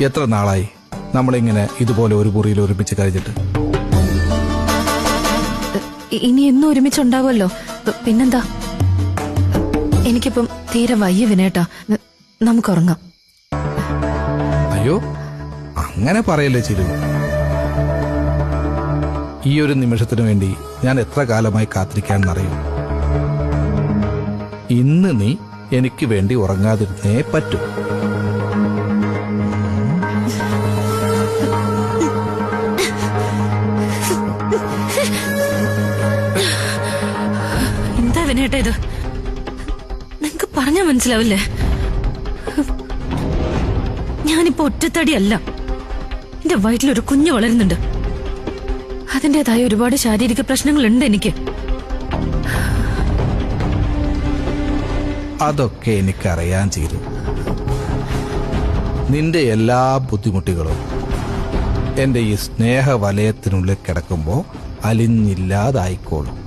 എത്ര നാളായി നമ്മളിങ്ങനെ ഇതുപോലെ ഒരു മുറിയിൽ ഒരുമിച്ച് കഴിഞ്ഞിട്ട്? ഇനി എന്നും ഒരുമിച്ചുണ്ടാവുമല്ലോ. പിന്നെന്താ, എനിക്കിപ്പം തീരെ വയ്യ വിനേട്ടാ. നമുക്കുറങ്ങാം. അയ്യോ, അങ്ങനെ പറയല്ലേ ചിരു. ഈ ഒരു നിമിഷത്തിനു വേണ്ടി ഞാൻ എത്ര കാലമായി കാത്തിരിക്കാനെന്നറിയും. ഇന്ന് നീ എനിക്ക് വേണ്ടി ഉറങ്ങാതിരുന്നേ പറ്റൂ. എന്താ വിനേട്ടാ ഇത്? നിങ്ങക്ക് പറഞ്ഞാ മനസ്സിലാവില്ലേ? ഞാനിപ്പോ ഒറ്റത്തടിയല്ല. എന്റെ വയറ്റിലൊരു കുഞ്ഞു വളരുന്നുണ്ട്. അതിന്റേതായ ഒരുപാട് ശാരീരിക പ്രശ്നങ്ങളുണ്ട് എനിക്ക്. അതൊക്കെ എനിക്കറിയാൻ ചെയ്തു. നിന്റെ എല്ലാ ബുദ്ധിമുട്ടുകളും എന്റെ ഈ സ്നേഹവലയത്തിനുള്ളിൽ കിടക്കുമ്പോ അലിഞ്ഞില്ലാതായിക്കോളും.